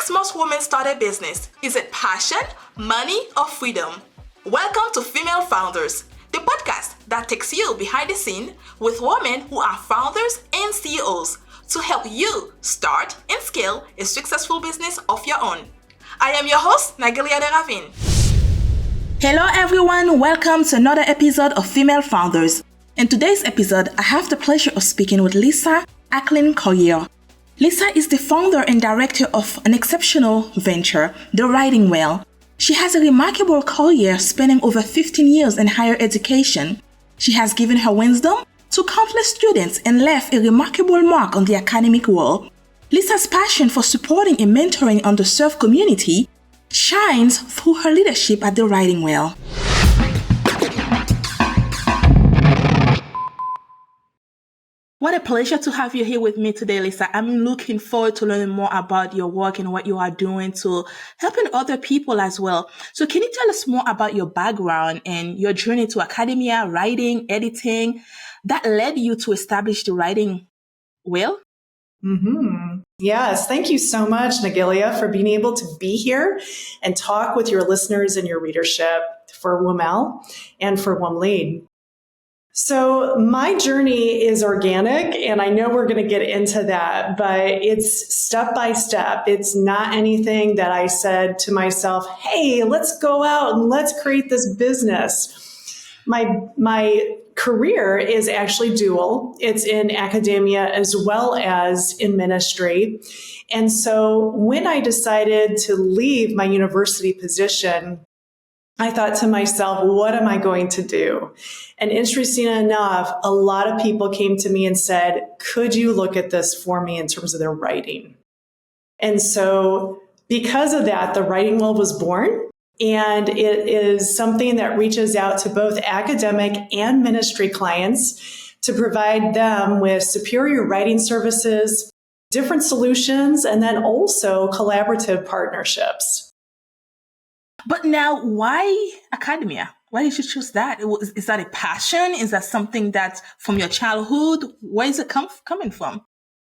makes most women start a business? Is it passion, money, or freedom? Welcome to Female Founders, the podcast that takes you behind the scene with women who are founders and CEOs to help you start and scale a successful business of your own. I am your host, Nagelia de Ravin. Hello everyone, welcome to another episode of Female Founders. In today's episode, I have the pleasure of speaking with Lisa Ackland Carriere. Lisa is the founder and director of an exceptional venture, The Writing Well. She has a remarkable career spanning over 15 years in higher education. She has given her wisdom to countless students and left a remarkable mark on the academic world. Lisa's passion for supporting and mentoring underserved community shines through her leadership at The Writing Well. What a pleasure to have you here with me today, Lisa. I'm looking forward to learning more about your work and what you are doing to helping other people as well. So can you tell us more about your background and your journey to academia, writing, editing, that led you to establish The Writing Well? Yes, thank you so much, Nagelia, for being able to be here and talk with your listeners and your readership for WOMEL and for WOMLead. So my journey is organic, and I know we're going to get into that, but it's step by step. It's not anything that I said to myself, hey, let's go out and let's create this business. My career is actually dual. It's in academia as well as in ministry. And so when I decided to leave my university position, I thought to myself, what am I going to do? And interesting enough, a lot of people came to me and said, could you look at this for me in terms of their writing? And so because of that, The Writing Well was born. And it is something that reaches out to both academic and ministry clients to provide them with superior writing services, different solutions, and then also collaborative partnerships. But now, why academia? Why did you choose that? Is that a passion? Is that something that's from your childhood? Where is it coming from?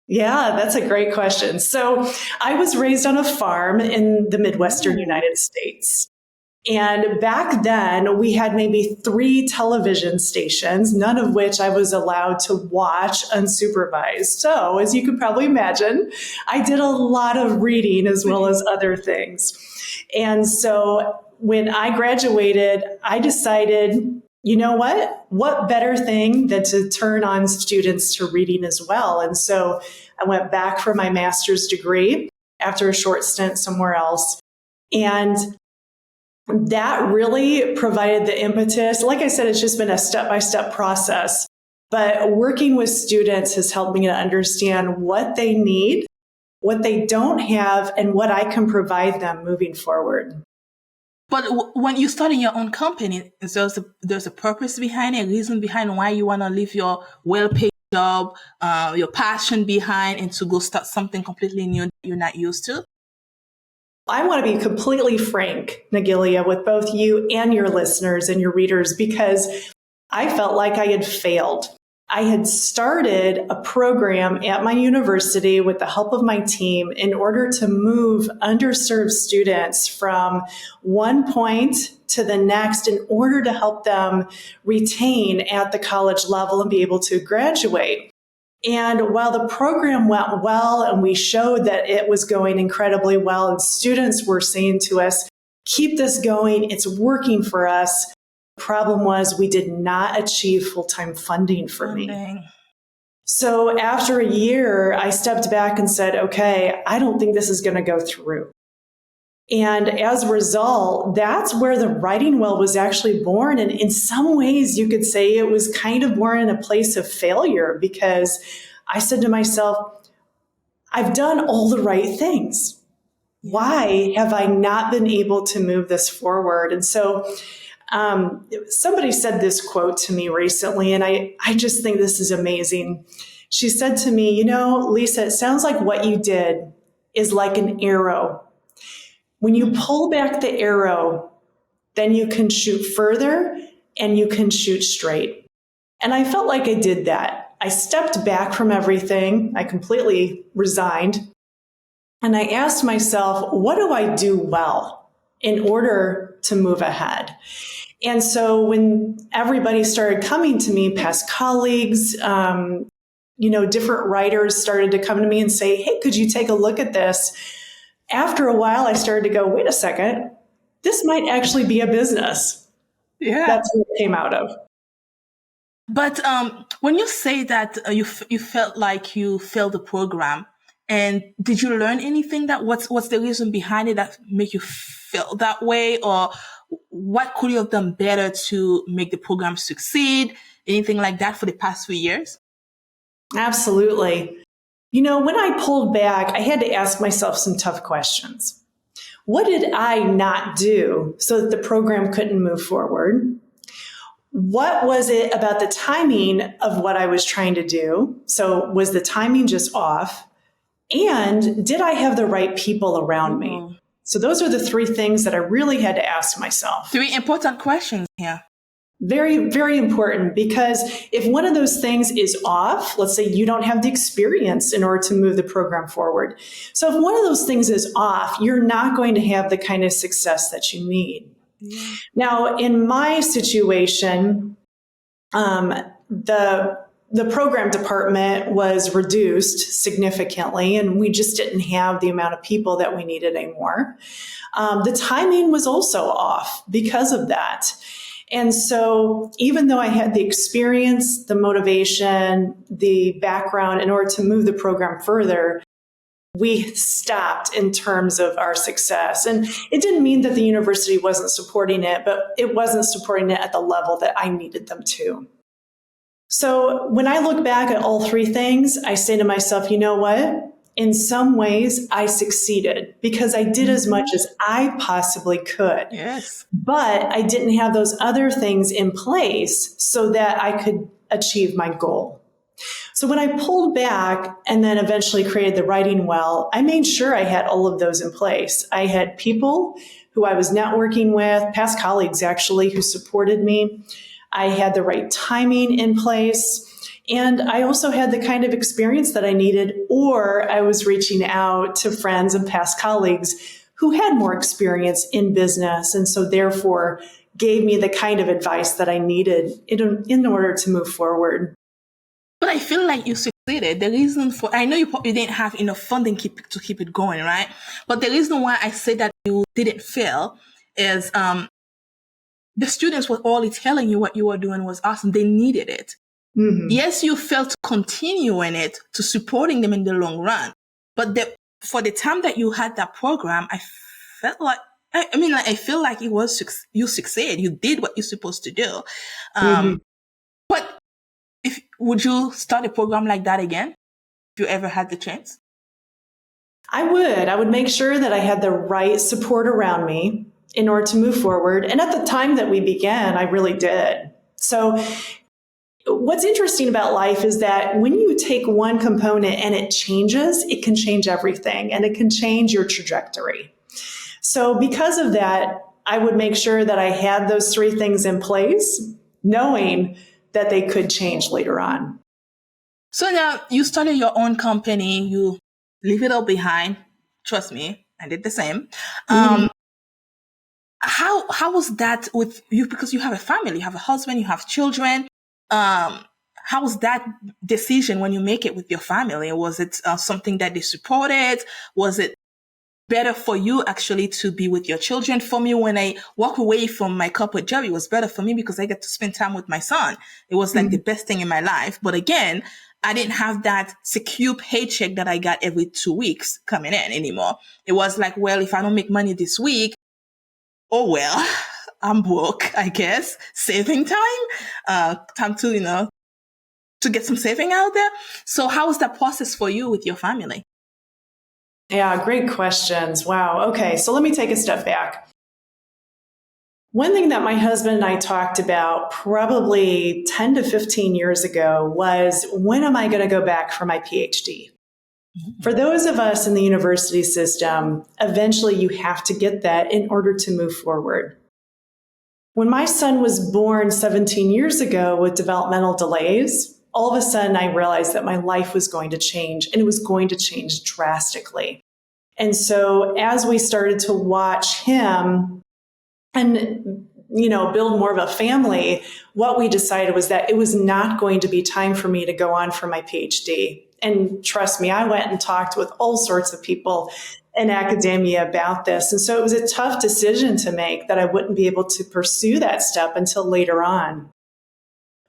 Yeah, that's a great question. So I was raised on a farm in the Midwestern United States. And back then, we had maybe 3 television stations, none of which I was allowed to watch unsupervised. So as you can probably imagine, I did a lot of reading as well as other things. And so when I graduated, I decided, you know what? What better thing than to turn on students to reading as well? And so I went back for my master's degree after a short stint somewhere else. And that really provided the impetus. Like I said, it's just been a step-by-step process. But working with students has helped me to understand what they need, what they don't have, and what I can provide them moving forward. But when you start in your own company, there's a purpose behind it, a reason behind why you want to leave your well-paid job, your passion behind, and to go start something completely new that you're not used to? I want to be completely frank, Nagelia, with both you and your listeners and your readers, because I felt like I had failed. I had started a program at my university with the help of my team in order to move underserved students from one point to the next in order to help them retain at the college level and be able to graduate. And while the program went well and we showed that it was going incredibly well and students were saying to us, keep this going, it's working for us. The problem was we did not achieve full-time funding for me. So after a year, I stepped back and said, okay, I don't think this is going to go through. And as a result, that's where The Writing Well was actually born. And in some ways, you could say it was kind of born in a place of failure because I said to myself, I've done all the right things. Why have I not been able to move this forward? And so somebody said this quote to me recently, and I just think this is amazing. She said to me, you know, Lisa, it sounds like what you did is like an arrow. When you pull back the arrow, then you can shoot further and you can shoot straight. And I felt like I did that. I stepped back from everything. I completely resigned. And I asked myself, what do I do well in order to move ahead? And so when everybody started coming to me, past colleagues, different writers started to come to me and say, hey, could you take a look at this? After a while, I started to go, wait a second, this might actually be a business. Yeah. That's what it came out of. But when you say that you felt like you failed the program, and did you learn anything what's the reason behind it that make you feel that way? Or what could you have done better to make the program succeed? Anything like that for the past few years? Absolutely. When I pulled back, I had to ask myself some tough questions. What did I not do so that the program couldn't move forward? What was it about the timing of what I was trying to do? So was the timing just off? And did I have the right people around me? So those are the three things that I really had to ask myself. Three important questions here. Very, very important, because if one of those things is off, let's say you don't have the experience in order to move the program forward. So if one of those things is off, you're not going to have the kind of success that you need. Yeah. Now, in my situation, the program department was reduced significantly, and we just didn't have the amount of people that we needed anymore. The timing was also off because of that. And so even though I had the experience, the motivation, the background in order to move the program further, we stopped in terms of our success. And it didn't mean that the university wasn't supporting it, but it wasn't supporting it at the level that I needed them to. So when I look back at all three things, I say to myself, you know what? In some ways, I succeeded because I did as much as I possibly could. Yes. But I didn't have those other things in place so that I could achieve my goal. So when I pulled back and then eventually created the Writing Well, I made sure I had all of those in place. I had people who I was networking with, past colleagues actually, who supported me. I had the right timing in place. And I also had the kind of experience that I needed, or I was reaching out to friends and past colleagues who had more experience in business, and so therefore gave me the kind of advice that I needed in order to move forward. But I feel like you succeeded. The reason for, I know you didn't have enough funding to keep it going, right? But the reason why I say that you didn't fail is the students were all telling you what you were doing was awesome. They needed it. Mm-hmm. Yes, you failed to continue in it, to supporting them in the long run. But for the time that you had that program, I felt like, I feel like you succeeded. You did what you're supposed to do. But would you start a program like that again if you ever had the chance? I would make sure that I had the right support around me in order to move forward. And at the time that we began, I really did. So what's interesting about life is that when you take one component and it changes, it can change everything and it can change your trajectory. So because of that, I would make sure that I had those three things in place, knowing that they could change later on. So now you started your own company, you leave it all behind. Trust me, I did the same. How was that with you? Because you have a family, you have a husband, you have children. How was that decision when you make it with your family? Was it something that they supported? Was it better for you actually to be with your children? For me, when I walk away from my corporate job, it was better for me because I get to spend time with my son. It was like the best thing in my life. But again, I didn't have that secure paycheck that I got every 2 weeks coming in anymore. It was like, well, if I don't make money this week, oh, well, I'm broke, I guess. Saving time, time to, to get some saving out there. So how was that process for you with your family? Yeah, great questions. Wow. Okay. So let me take a step back. One thing that my husband and I talked about probably 10 to 15 years ago was, when am I going to go back for my PhD? For those of us in the university system, eventually you have to get that in order to move forward. When my son was born 17 years ago with developmental delays, all of a sudden I realized that my life was going to change, and it was going to change drastically. And so as we started to watch him and, build more of a family, what we decided was that it was not going to be time for me to go on for my PhD. And trust me, I went and talked with all sorts of people in academia about this. And so it was a tough decision to make that I wouldn't be able to pursue that step until later on.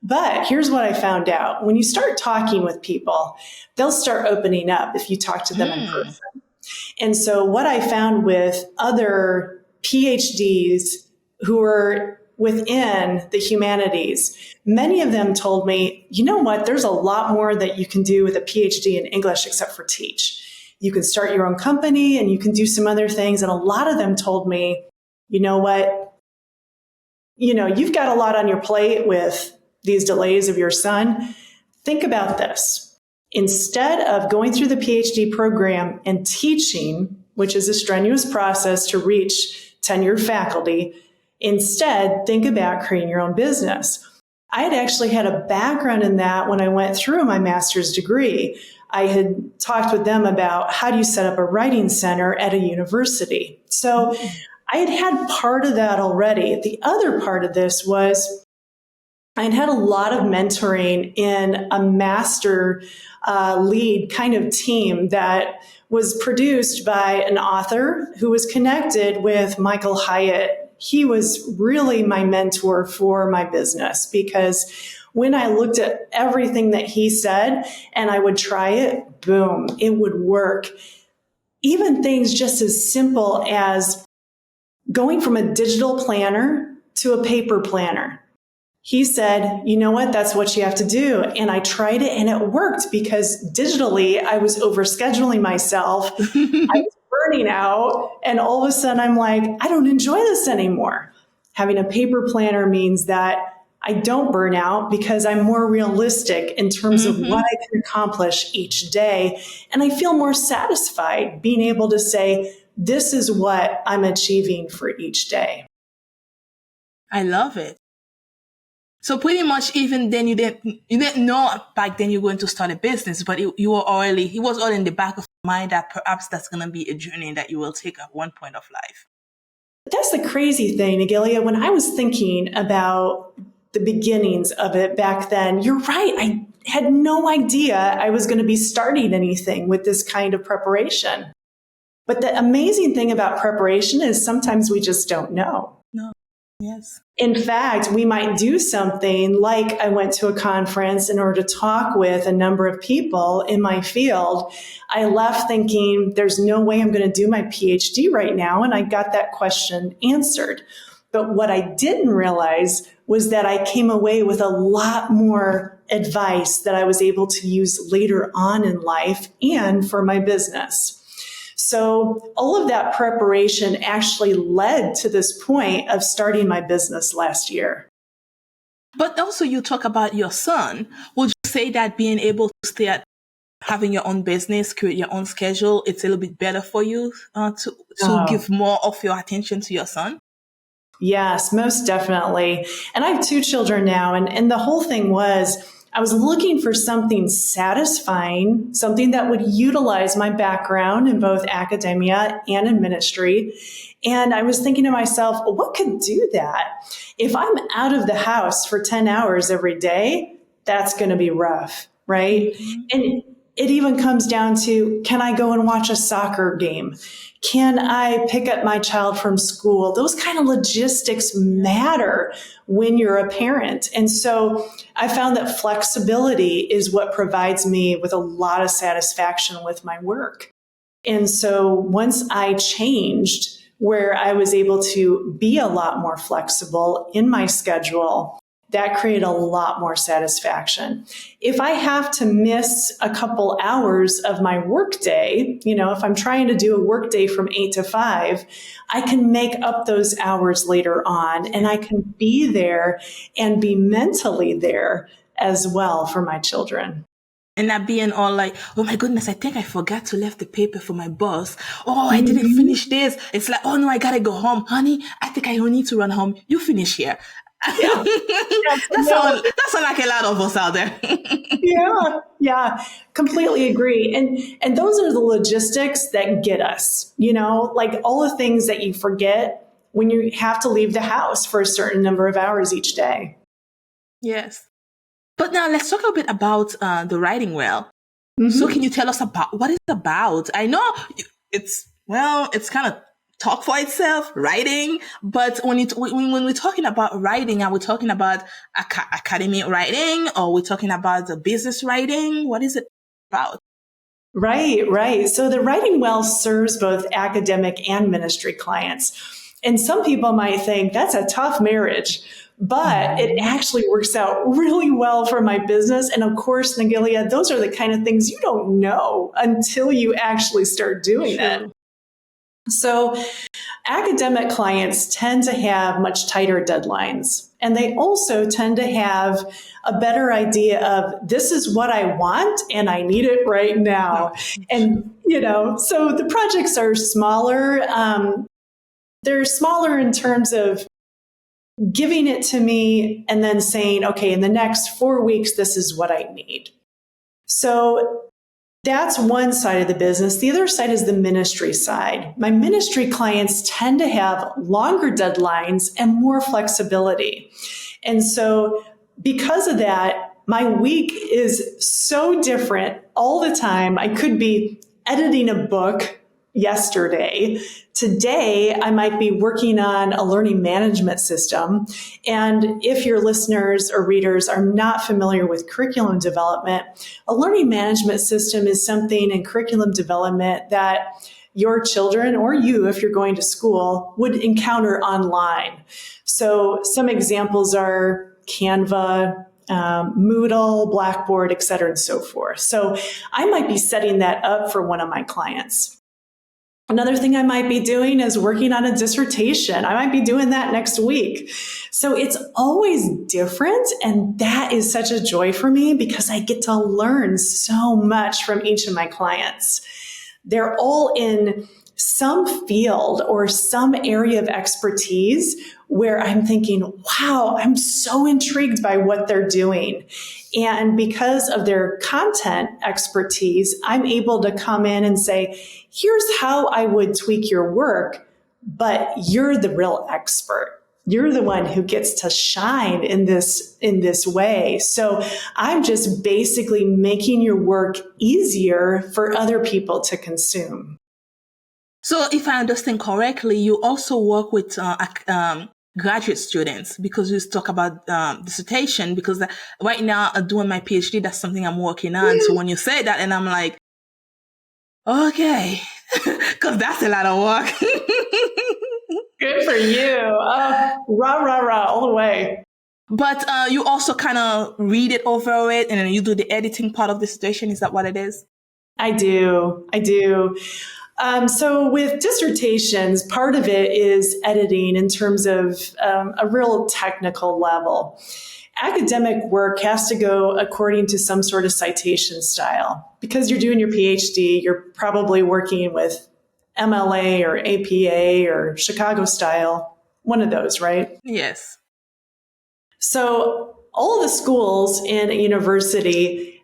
But here's what I found out. When you start talking with people, they'll start opening up if you talk to them in person. And so what I found with other PhDs who are within the humanities, many of them told me, you know what, there's a lot more that you can do with a PhD in English except for teach. You can start your own company and you can do some other things. And a lot of them told me, you know what, you've got a lot on your plate with these delays of your son. Think about this. Instead of going through the PhD program and teaching, which is a strenuous process to reach tenured faculty, instead, think about creating your own business. I had actually had a background in that when I went through my master's degree. I had talked with them about how do you set up a writing center at a university. So I had part of that already. The other part of this was I had a lot of mentoring in a master lead kind of team that was produced by an author who was connected with Michael Hyatt. He was really my mentor for my business because when I looked at everything that he said and I would try it, boom, it would work. Even things just as simple as going from a digital planner to a paper planner. He said, you know what, that's what you have to do. And I tried it and it worked because digitally I was overscheduling myself. I was burning out. And all of a sudden I'm like, I don't enjoy this anymore. Having a paper planner means that I don't burn out because I'm more realistic in terms of what I can accomplish each day. And I feel more satisfied being able to say, this is what I'm achieving for each day. I love it. So pretty much even then you didn't know back then you're going to start a business, but it was all in the back of your mind that perhaps that's going to be a journey that you will take at one point of life. That's the crazy thing, Nagilia. When I was thinking about the beginnings of it back then, you're right. I had no idea I was going to be starting anything with this kind of preparation. But the amazing thing about preparation is sometimes we just don't know. No. Yes. In fact, we might do something like I went to a conference in order to talk with a number of people in my field. I left thinking there's no way I'm going to do my PhD right now. And I got that question answered. But what I didn't realize was that I came away with a lot more advice that I was able to use later on in life and for my business. So all of that preparation actually led to this point of starting my business last year. But also you talk about your son. Would you say that being able to stay at having your own business, create your own schedule, it's a little bit better for you to give more of your attention to your son? Yes, most definitely. And I have 2 children now. And the whole thing was I was looking for something satisfying, something that would utilize my background in both academia and in ministry. And I was thinking to myself, what could do that? If I'm out of the house for 10 hours every day, that's going to be rough, right? Mm-hmm. And it even comes down to, can I go and watch a soccer game? Can I pick up my child from school? Those kind of logistics matter when you're a parent. And so I found that flexibility is what provides me with a lot of satisfaction with my work. And so once I changed where I was able to be a lot more flexible in my schedule, that created a lot more satisfaction. If I have to miss a couple hours of my workday, if I'm trying to do a workday from 8 to 5, I can make up those hours later on and I can be there and be mentally there as well for my children. And not being all like, oh my goodness, I think I forgot to leave the paper for my boss. Oh, I didn't finish this. It's like, oh no, I gotta go home. Honey, I think I need to run home. You finish here. Yeah. That sound like a lot of us out there. Yeah, completely agree. And those are the logistics that get us, like all the things that you forget when you have to leave the house for a certain number of hours each day. Yes. But now let's talk a bit about the writing well. Mm-hmm. So can you tell us about what it's about? I know it's kind of talk for itself, writing. But when we're talking about writing, are we talking about academic writing, or we're talking about the business writing? What is it about? Right. So the writing well serves both academic and ministry clients. And some people might think that's a tough marriage, but it actually works out really well for my business. And of course, Nagilia, those are the kind of things you don't know until you actually start doing it. So academic clients tend to have much tighter deadlines, and they also tend to have a better idea of this is what I want and I need it right now. And, so the projects are smaller. They're smaller in terms of giving it to me and then saying, okay, in the next 4 weeks, this is what I need. So that's one side of the business. The other side is the ministry side. My ministry clients tend to have longer deadlines and more flexibility. And so because of that, my week is so different all the time. I could be editing a book yesterday. Today, I might be working on a learning management system. And if your listeners or readers are not familiar with curriculum development, a learning management system is something in curriculum development that your children or you, if you're going to school, would encounter online. So some examples are Canva, Moodle, Blackboard, et cetera, and so forth. So I might be setting that up for one of my clients. Another thing I might be doing is working on a dissertation. I might be doing that next week. So it's always different. And that is such a joy for me because I get to learn so much from each of my clients. They're all in some field or some area of expertise where I'm thinking, wow, I'm so intrigued by what they're doing. And because of their content expertise, I'm able to come in and say, here's how I would tweak your work, but you're the real expert. You're the one who gets to shine in this way. So I'm just basically making your work easier for other people to consume. So if I understand correctly, you also work with graduate students because you talk about dissertation, because right now doing my PhD, that's something I'm working on. So when you say that, and I'm like, okay, because that's a lot of work. Good for you. Rah, all the way. But you also kind of read it over it, and then you do the editing part of the dissertation. Is that what it is? I do. So with dissertations, part of it is editing in terms of a real technical level. Academic work has to go according to some sort of citation style. Because you're doing your PhD, you're probably working with MLA or APA or Chicago style, one of those, right? Yes. So all of the schools in a university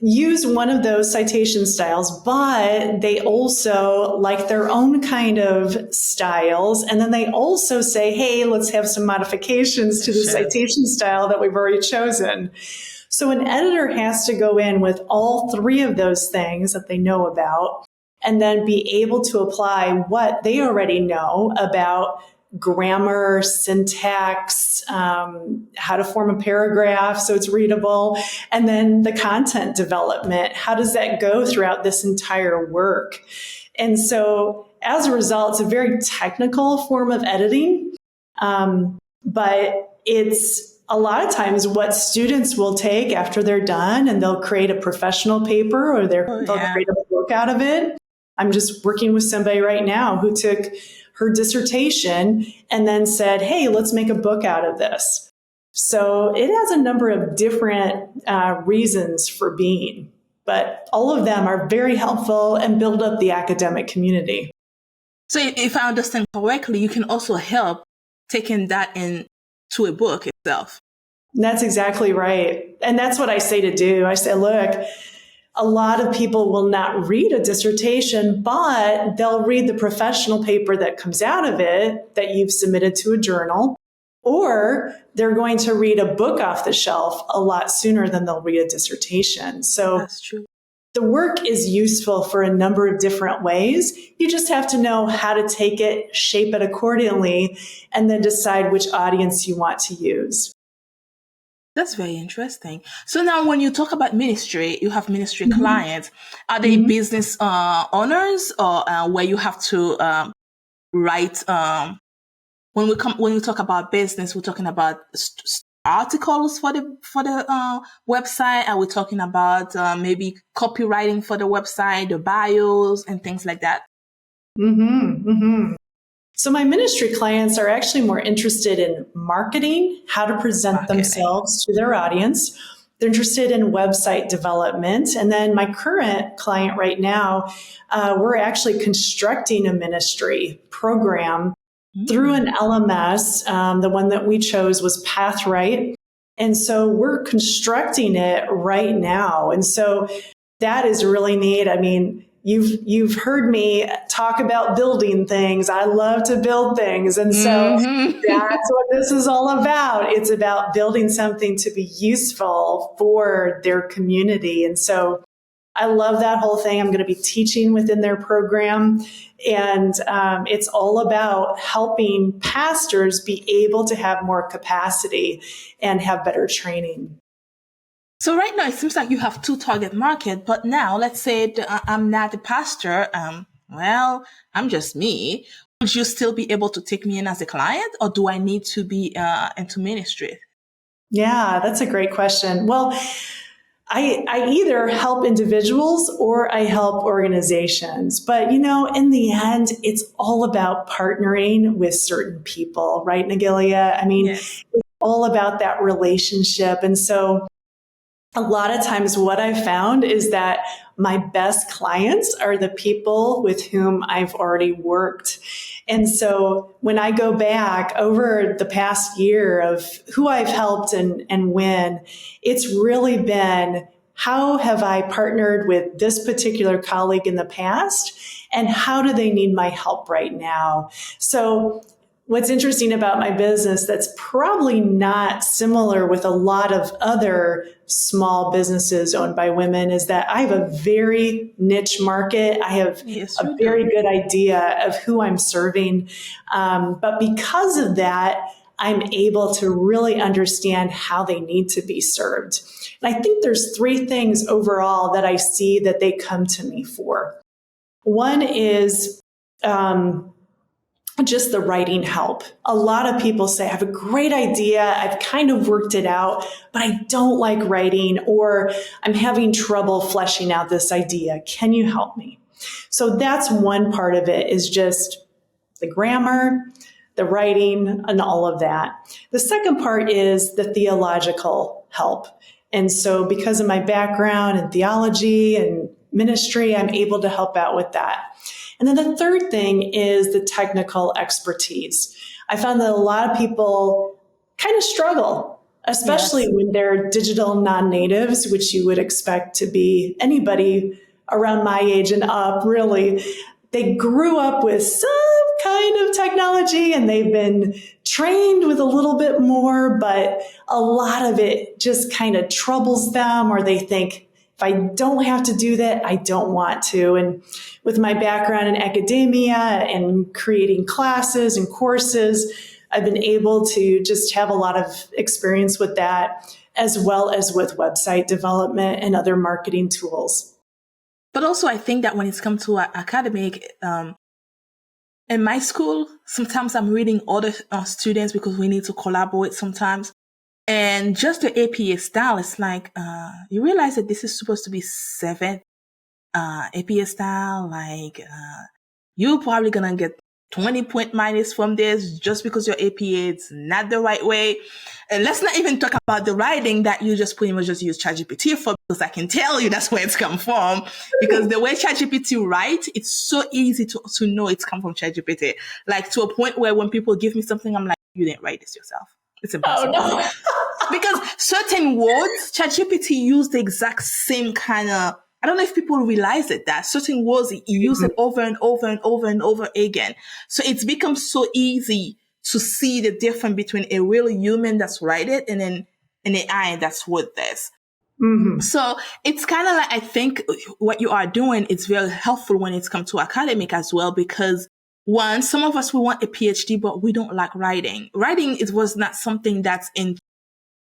use one of those citation styles, but they also like their own kind of styles. And then they also say, hey, let's have some modifications to the citation style that we've already chosen. So an editor has to go in with all three of those things that they know about and then be able to apply what they already know about grammar, syntax, how to form a paragraph so it's readable, and then the content development. How does that go throughout this entire work? And so as a result, it's a very technical form of editing, but it's a lot of times what students will take after they're done, and they'll create a professional paper or they'll create a book out of it. I'm just working with somebody right now who took her dissertation and then said, hey, let's make a book out of this. So it has a number of different reasons for being, but all of them are very helpful and build up the academic community. So if I understand correctly, you can also help taking that and to a book itself. That's exactly right. And that's what I say to do. I say, look, a lot of people will not read a dissertation, but they'll read the professional paper that comes out of it that you've submitted to a journal, or they're going to read a book off the shelf a lot sooner than they'll read a dissertation. So that's true. The work is useful for a number of different ways. You just have to know how to take it, shape it accordingly, and then decide which audience you want to use. That's very interesting. So now when you talk about ministry, you have ministry clients. Are they business owners or where you have to write? When we talk about business, we're talking about articles for the website. Are we talking about maybe copywriting for the website, the bios and things like that? So my ministry clients are actually more interested in marketing, how to present themselves to their audience. They're interested in website development. And then my current client right now, we're actually constructing a ministry program through an LMS. The one that we chose was Pathright. And so we're constructing it right now. And so that is really neat. I mean, You've heard me talk about building things. I love to build things. And so that's what this is all about. It's about building something to be useful for their community. And so I love that whole thing. I'm going to be teaching within their program. And it's all about helping pastors be able to have more capacity and have better training. So right now, it seems like you have two target market, but now let's say I'm not a pastor. I'm just me. Would you still be able to take me in as a client, or do I need to be into ministry? Yeah, that's a great question. Well, I either help individuals or I help organizations. But, in the end, it's all about partnering with certain people, right, Nagilia? I mean, It's all about that relationship. And so a lot of times what I've found is that my best clients are the people with whom I've already worked. And so when I go back over the past year of who I've helped and when, it's really been, how have I partnered with this particular colleague in the past? And how do they need my help right now? So what's interesting about my business that's probably not similar with a lot of other small businesses owned by women is that I have a very niche market. I have a very good idea of who I'm serving. But because of that, I'm able to really understand how they need to be served. And I think there's three things overall that I see that they come to me for. One is, just the writing help. A lot of people say, I have a great idea. I've kind of worked it out, but I don't like writing, or I'm having trouble fleshing out this idea. Can you help me? So that's one part of it, is just the grammar, the writing, and all of that. The second part is the theological help. And so because of my background in theology and ministry, I'm able to help out with that. And then the third thing is the technical expertise. I found that a lot of people kind of struggle, especially when they're digital non-natives, which you would expect to be anybody around my age and up, really. They grew up with some kind of technology and they've been trained with a little bit more, but a lot of it just kind of troubles them, or they think, if I don't have to do that, I don't want to. And with my background in academia and creating classes and courses, I've been able to just have a lot of experience with that, as well as with website development and other marketing tools. But also, I think that when it's come to academic, in my school, sometimes I'm reading other students because we need to collaborate sometimes. And just the APA style, it's like, you realize that this is supposed to be 7th APA style. Like, you're probably going to get 20-point minus from this just because your APA is not the right way. And let's not even talk about the writing that you just pretty much just use ChatGPT for, because I can tell you that's where it's come from. Because the way ChatGPT writes, it's so easy to know it's come from ChatGPT. Like, to a point where when people give me something, I'm like, you didn't write this yourself. It's Oh, impossible. no. Because certain words, ChatGPT use the exact same kind of, I don't know if people realize it, that certain words, you use it over and over and over and over again. So it's become so easy to see the difference between a real human that's write it and then an AI that's wrote this. Mm-hmm. So it's kind of like, I think what you are doing is very helpful when it's come to academic as well, because one, some of us, we want a PhD, but we don't like writing. Writing, it was not something that's in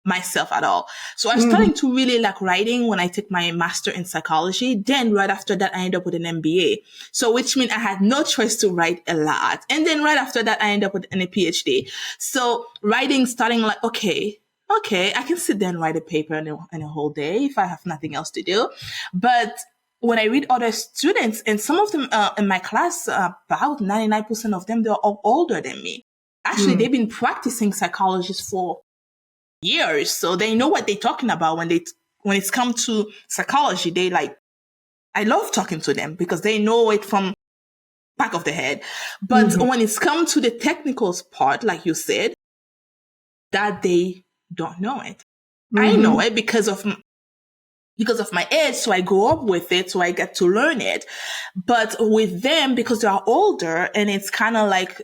myself at all. So I'm starting to really like writing when I took my master in psychology. Then right after that, I ended up with an MBA. So which means I had no choice to write a lot. And then right after that, I ended up with a PhD. So writing, starting like, okay, I can sit there and write a paper in a whole day if I have nothing else to do. But when I read other students, and some of them in my class, about 99% of them, they're all older than me. Actually, they've been practicing psychology for years, so they know what they're talking about when it's come to psychology. They like, I love talking to them because they know it from back of the head. But when it's come to the technical part, like you said, that they don't know it. I know it because of my age, so I grew up with it, so I get to learn it. But with them, because they are older, and it's kind of like,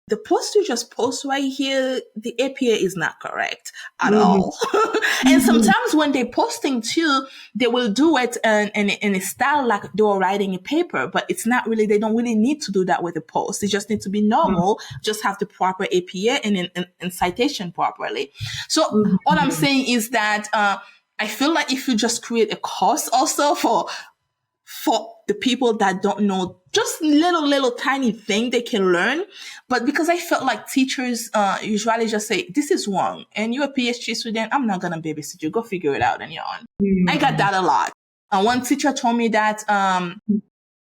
the post you just post right here, the APA is not correct at all. And sometimes when they're posting too, they will do it in a style like they were writing a paper, but it's not really, they don't really need to do that with a post. It just needs to be normal, just have the proper APA and citation properly. So all I'm saying is that I feel like if you just create a course also for the people that don't know, just little tiny thing they can learn. But because I felt like teachers usually just say, this is wrong, and you're a PhD student, I'm not going to babysit you. Go figure it out on your own. I got that a lot. One teacher told me that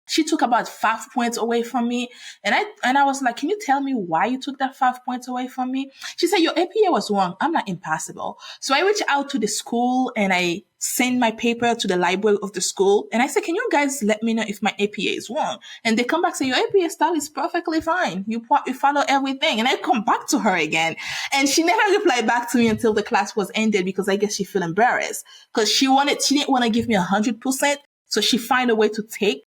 she took about 5 points away from me. And I was like, can you tell me why you took that 5 points away from me? She said, your APA was wrong. I'm not impassable. So I reached out to the school and I sent my paper to the library of the school. And I said, can you guys let me know if my APA is wrong? And they come back and say, your APA style is perfectly fine. You follow everything. And I come back to her again. And she never replied back to me until the class was ended, because I guess she felt embarrassed because she didn't want to give me 100%. So she find a way to take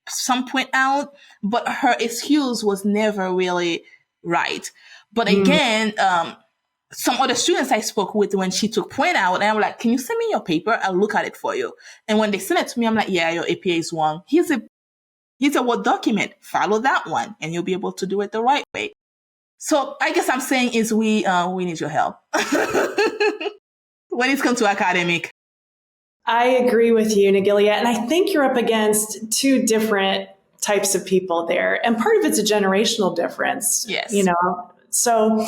some point out, but her excuse was never really right. But again, some other students I spoke with, when she took point out, and I'm like, can you send me your paper? I'll look at it for you. And when they send it to me, I'm like, yeah, your APA is wrong. Here's a Word document. Follow that one and you'll be able to do it the right way. So I guess I'm saying is we need your help when it comes to academic. I agree with you, Nagilia. And I think you're up against two different types of people there. And part of it's a generational difference. Yes. So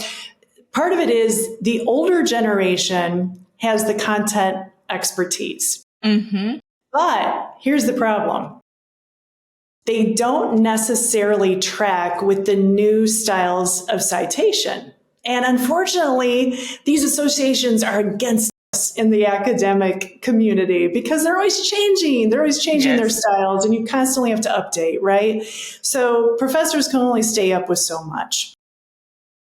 part of it is the older generation has the content expertise. But here's the problem. They don't necessarily track with the new styles of citation. And unfortunately, these associations are against us in the academic community because they're always changing. They're always changing their styles, and you constantly have to update, right? So professors can only stay up with so much.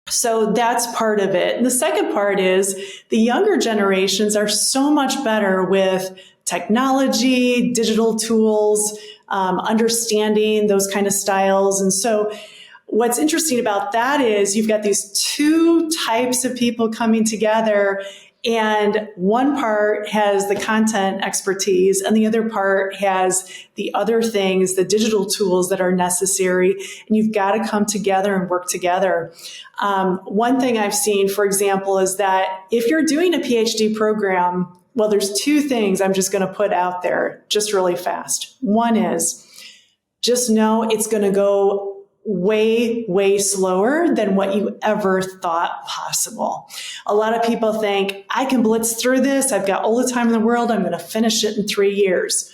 So that's part of it. And the second part is the younger generations are so much better with technology, digital tools, understanding those kind of styles. And so what's interesting about that is you've got these two types of people coming together, and one part has the content expertise and the other part has the other things, the digital tools that are necessary. And you've got to come together and work together. One thing I've seen, for example, is that if you're doing a PhD program, well, there's two things I'm just going to put out there just really fast. One is just know it's going to go way, way slower than what you ever thought possible. A lot of people think, I can blitz through this. I've got all the time in the world. I'm going to finish it in 3 years.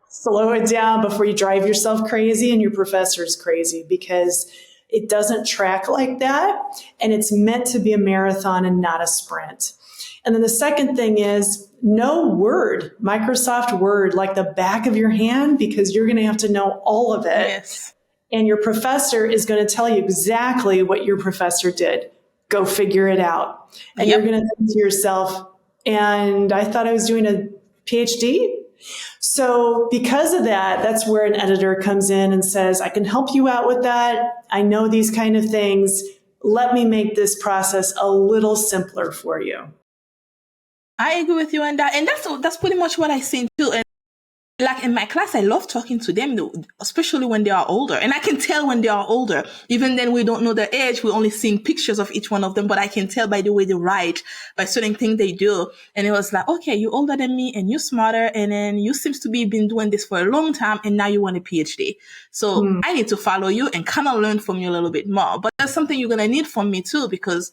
Slow it down before you drive yourself crazy and your professor's crazy, because it doesn't track like that. And it's meant to be a marathon and not a sprint. And then the second thing is know Word, Microsoft Word, like the back of your hand, because you're going to have to know all of it. Yes. And your professor is going to tell you exactly what your professor did. Go figure it out. And you're going to think to yourself, and I thought I was doing a PhD. So because of that, that's where an editor comes in and says, I can help you out with that. I know these kind of things. Let me make this process a little simpler for you. I agree with you on that. And that's pretty much what I see too. And like in my class, I love talking to them, especially when they are older. And I can tell when they are older. Even then, we don't know their age. We're only seeing pictures of each one of them, but I can tell by the way they write, by certain things they do. And it was like, okay, you're older than me and you're smarter. And then you seems to be been doing this for a long time. And now you want a PhD. So I need to follow you and kind of learn from you a little bit more. But that's something you're going to need from me too, because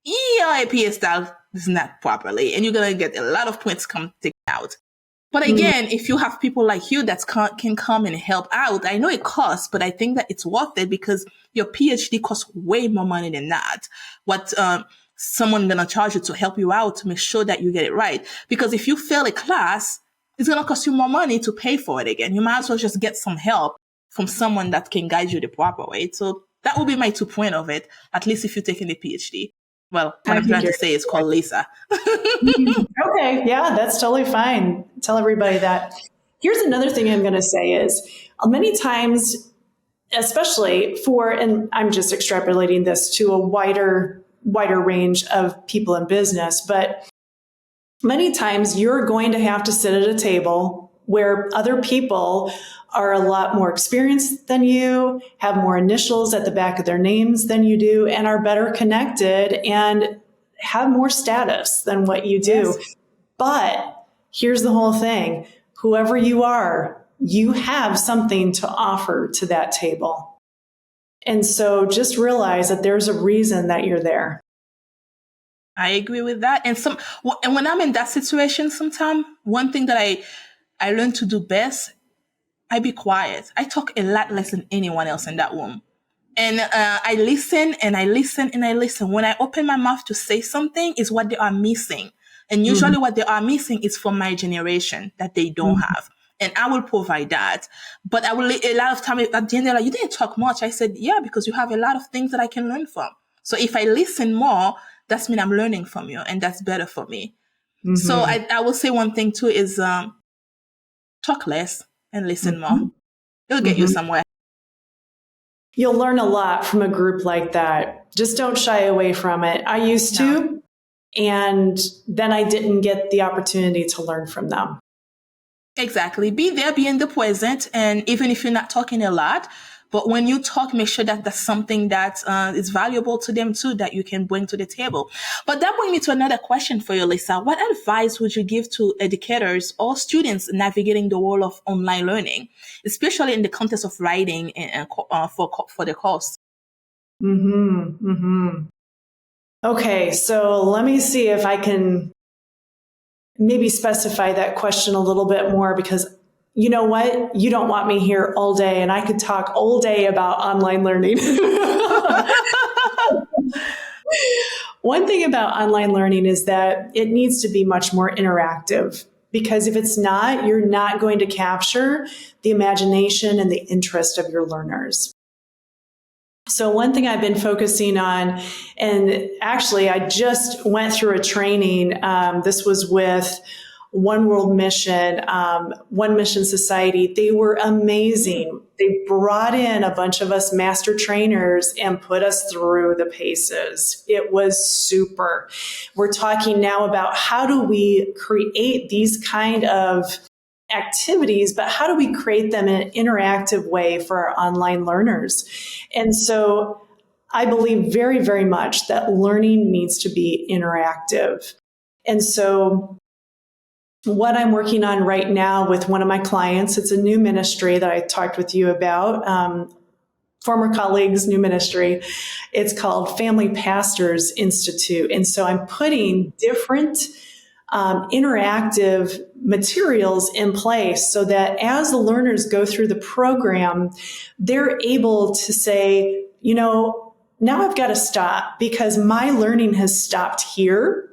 your APA style is not properly. And you're going to get a lot of points come taken out. But again, if you have people like you that can come and help out, I know it costs, but I think that it's worth it because your PhD costs way more money than that. What someone gonna charge you to help you out to make sure that you get it right. Because if you fail a class, it's gonna cost you more money to pay for it again. You might as well just get some help from someone that can guide you the proper way. So that would be my 2 points of it, at least if you're taking a PhD. Well, what I'm trying to say is called Lisa. Okay, yeah, that's totally fine. Tell everybody that. Here's another thing I'm going to say is many times, especially and I'm just extrapolating this to a wider range of people in business, but many times you're going to have to sit at a table where other people are a lot more experienced than you, have more initials at the back of their names than you do, and are better connected and have more status than what you do. Yes. But here's the whole thing. Whoever you are, you have something to offer to that table. And so just realize that there's a reason that you're there. I agree with that. And when I'm in that situation, sometimes one thing that I learn to do best, I be quiet. I talk a lot less than anyone else in that room. And I listen and I listen and I listen. When I open my mouth to say something is what they are missing. And usually what they are missing is from my generation that they don't have. And I will provide that. But I will, a lot of time at the end, they're like, you didn't talk much. I said, yeah, because you have a lot of things that I can learn from. So if I listen more, that's mean I'm learning from you. And that's better for me. So I will say one thing too is talk less and listen more. It'll get you somewhere. You'll learn a lot from a group like that. Just don't shy away from it. I used to, and then I didn't get the opportunity to learn from them. Exactly. Be there, be in the present. And even if you're not talking a lot, but when you talk, make sure that that's something that is valuable to them too, that you can bring to the table. But that brings me to another question for you, Lisa. What advice would you give to educators or students navigating the world of online learning, especially in the context of writing and for the course? Okay, so let me see if I can maybe specify that question a little bit more, because you know what? You don't want me here all day, and I could talk all day about online learning. One thing about online learning is that it needs to be much more interactive, because if it's not, you're not going to capture the imagination and the interest of your learners. So one thing I've been focusing on, and actually I just went through a training, this was with One World Mission, One Mission Society. They were amazing. They brought in a bunch of us master trainers and put us through the paces. It was super. We're talking now about how do we create these kind of activities, but how do we create them in an interactive way for our online learners? And so I believe very, very much that learning needs to be interactive. And so what I'm working on right now with one of my clients, it's a new ministry that I talked with you about, former colleagues, new ministry. It's called Family Pastors Institute. And so I'm putting different interactive materials in place so that as the learners go through the program, they're able to say, you know, now I've got to stop because my learning has stopped here.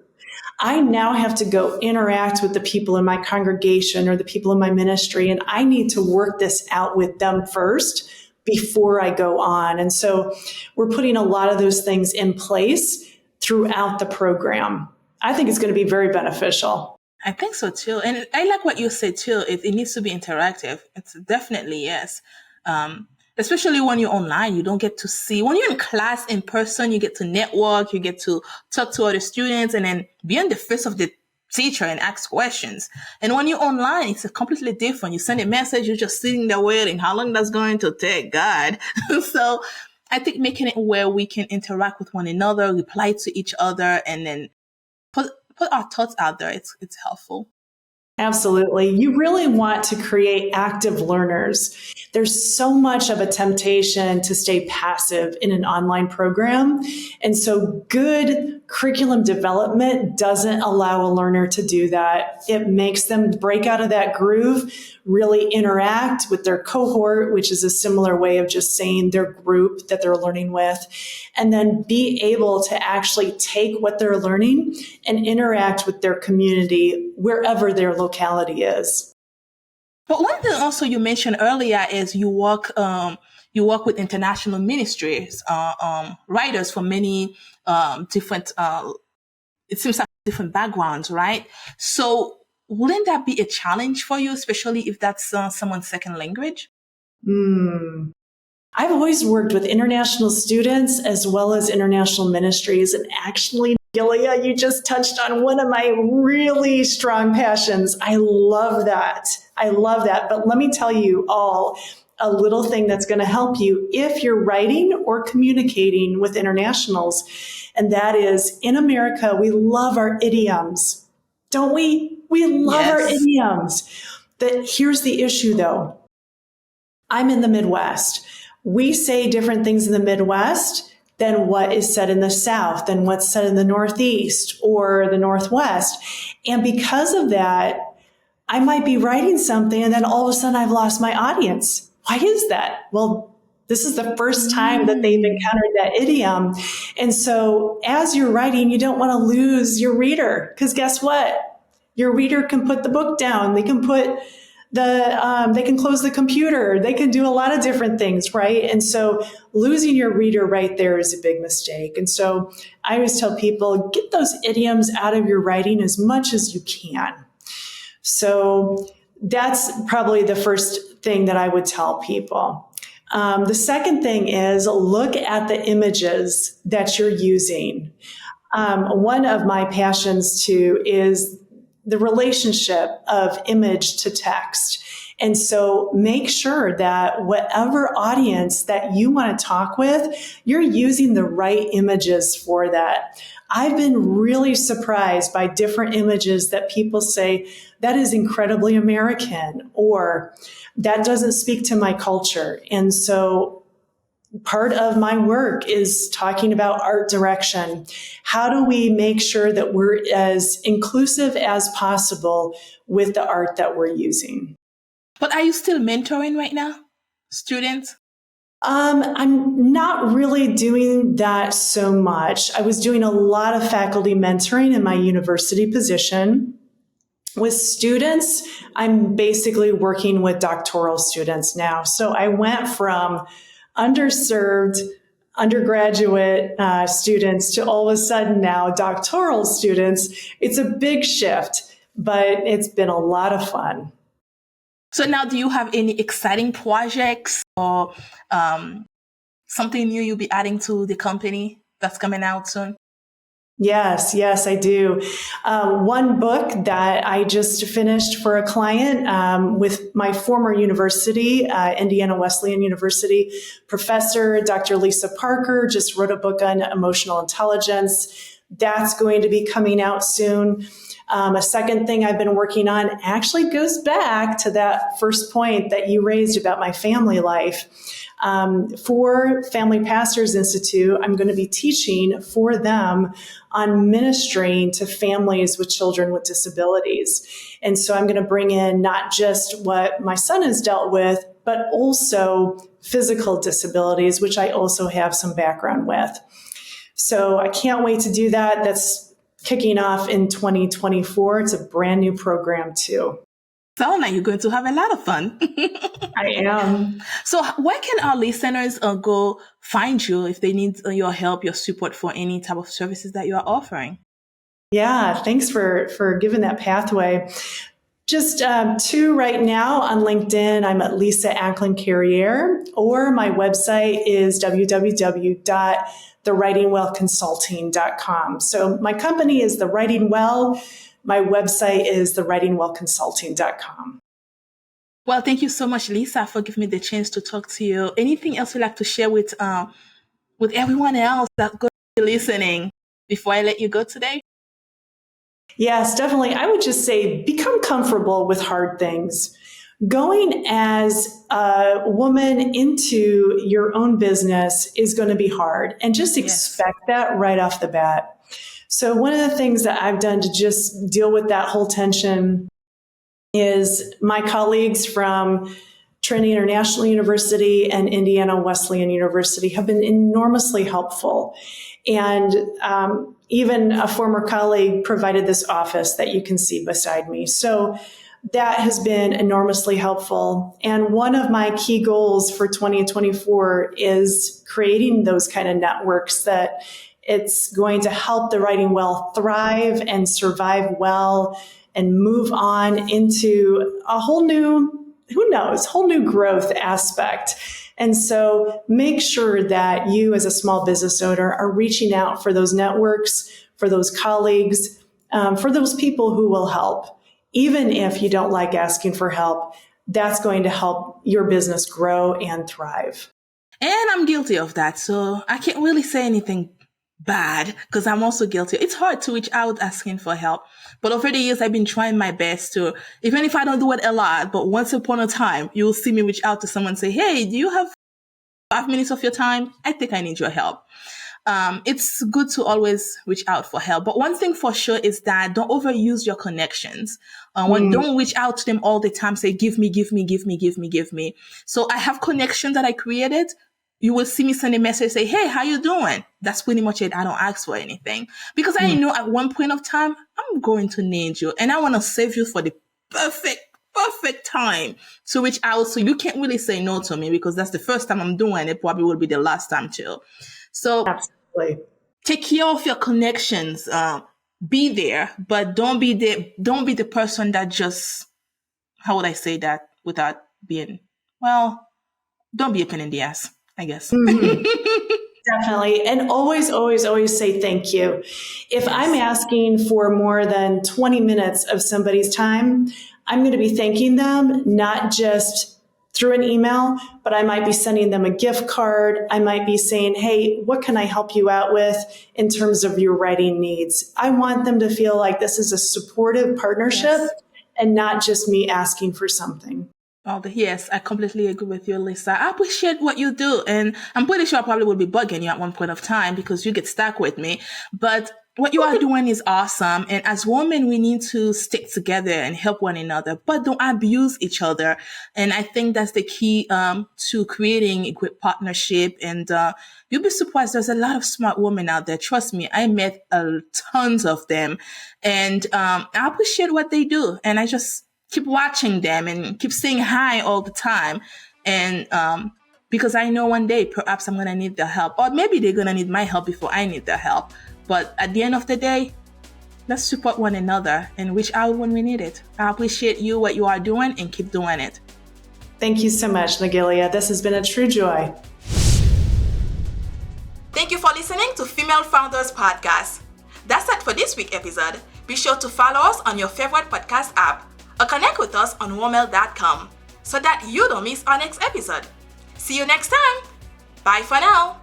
I now have to go interact with the people in my congregation or the people in my ministry, and I need to work this out with them first before I go on. And so we're putting a lot of those things in place throughout the program. I think it's going to be very beneficial. I think so too. And I like what you said too. It needs to be interactive. It's definitely yes. Especially when you're online, you don't get to see. When you're in class in person, you get to network, you get to talk to other students and then be on the face of the teacher and ask questions. And when you're online, it's completely different. You send a message, you're just sitting there waiting. How long that's going to take? God. So I think making it where we can interact with one another, reply to each other, and then put our thoughts out there, it's helpful. Absolutely. You really want to create active learners. There's so much of a temptation to stay passive in an online program. And so good curriculum development doesn't allow a learner to do that. It makes them break out of that groove, really interact with their cohort, which is a similar way of just saying their group that they're learning with, and then be able to actually take what they're learning and interact with their community wherever their locality is. But one thing also you mentioned earlier is you work with international ministries, writers from many different, it seems like different backgrounds, right? So wouldn't that be a challenge for you, especially if that's someone's second language? I've always worked with international students as well as international ministries. And actually, Gilia, you just touched on one of my really strong passions. I love that. But let me tell you all a little thing that's going to help you if you're writing or communicating with internationals. And that is, in America, we love our idioms. Don't we? We love our idioms. Here's the issue, though. I'm in the Midwest. We say different things in the Midwest than what is said in the South, than what's said in the Northeast or the Northwest. And because of that, I might be writing something and then all of a sudden I've lost my audience. Why is that? Well, this is the first time that they've encountered that idiom. And so as you're writing, you don't want to lose your reader, because guess what? Your reader can put the book down. They can put they can close the computer. They can do a lot of different things, right? And so losing your reader right there is a big mistake. And so I always tell people, get those idioms out of your writing as much as you can. So that's probably the first thing that I would tell people. The second thing is look at the images that you're using. One of my passions too is the relationship of image to text. And so make sure that whatever audience that you want to talk with, you're using the right images for that. I've been really surprised by different images that people say, that is incredibly American, or that doesn't speak to my culture. And so part of my work is talking about art direction. How do we make sure that we're as inclusive as possible with the art that we're using? But are you still mentoring right now, students? I'm not really doing that so much. I was doing a lot of faculty mentoring in my university position. With students, I'm basically working with doctoral students now. So I went from underserved undergraduate students to all of a sudden now doctoral students. It's a big shift, but it's been a lot of fun. So now, do you have any exciting projects or something new you'll be adding to the company that's coming out soon? Yes, I do. One book that I just finished for a client with my former university, Indiana Wesleyan University professor, Dr. Lisa Parker, just wrote a book on emotional intelligence. That's going to be coming out soon. A second thing I've been working on actually goes back to that first point that you raised about my family life. For Family Pastors Institute, I'm going to be teaching for them on ministering to families with children with disabilities. And so I'm going to bring in not just what my son has dealt with, but also physical disabilities, which I also have some background with. So I can't wait to do that. That's kicking off in 2024. It's a brand new program too. Sound like you're going to have a lot of fun. I am. So where can our listeners go find you if they need your help, your support for any type of services that you are offering? Yeah, thanks for giving that pathway. Just two right now on LinkedIn. I'm at Lisa Ackland Carriere, or my website is www.thewritingwellconsulting.com. So my company is The Writing Well. My website is thewritingwellconsulting.com. Well, thank you so much, Lisa, for giving me the chance to talk to you. Anything else you'd like to share with everyone else that's going to be listening before I let you go today? Yes, definitely. I would just say become comfortable with hard things. Going as a woman into your own business is going to be hard, and just expect that right off the bat. So one of the things that I've done to just deal with that whole tension is my colleagues from Trinity International University and Indiana Wesleyan University have been enormously helpful. And even a former colleague provided this office that you can see beside me. So that has been enormously helpful. And one of my key goals for 2024 is creating those kind of networks that it's going to help the Writing Well thrive and survive well and move on into a whole new, whole new growth aspect. And so make sure that you as a small business owner are reaching out for those networks, for those colleagues, for those people who will help. Even if you don't like asking for help, that's going to help your business grow and thrive. And I'm guilty of that. So I can't really say anything bad because I'm also guilty. It's hard to reach out asking for help. But over the years, I've been trying my best to, even if I don't do it a lot, but once upon a time, you'll see me reach out to someone and say, hey, do you have 5 minutes of your time? I think I need your help. It's good to always reach out for help. But one thing for sure is that don't overuse your connections. Don't reach out to them all the time. Say, give me. So I have connections that I created. You will see me send a message, say, hey, how you doing? That's pretty much it. I don't ask for anything because I know at one point of time, I'm going to need you and I want to save you for the perfect time to reach out. So you can't really say no to me because that's the first time I'm doing it. Probably will be the last time too. So absolutely take care of your connections. Be there, but don't be the person that just, how would I say that without being, don't be a pain in the ass, I guess. Mm-hmm. Definitely. And always, always, always say thank you. If I'm asking for more than 20 minutes of somebody's time, I'm going to be thanking them, not just through an email, but I might be sending them a gift card. I might be saying, hey, what can I help you out with in terms of your writing needs? I want them to feel like this is a supportive partnership and not just me asking for something. Oh, yes, I completely agree with you, Lisa. I appreciate what you do. And I'm pretty sure I probably will be bugging you at one point of time because you get stuck with me. But what you are doing is awesome. And as women, we need to stick together and help one another, but don't abuse each other. And I think that's the key to creating a great partnership. And you'll be surprised. There's a lot of smart women out there. Trust me, I met tons of them. And I appreciate what they do. And I just keep watching them and keep saying hi all the time. And because I know one day perhaps I'm going to need their help, or maybe they're going to need my help before I need their help. But at the end of the day, let's support one another and reach out when we need it. I appreciate you, what you are doing, and keep doing it. Thank you so much, Nagilia. This has been a true joy. Thank you for listening to Female Founders Podcast. That's it for this week's episode. Be sure to follow us on your favorite podcast app or connect with us on womel.com so that you don't miss our next episode. See you next time. Bye for now.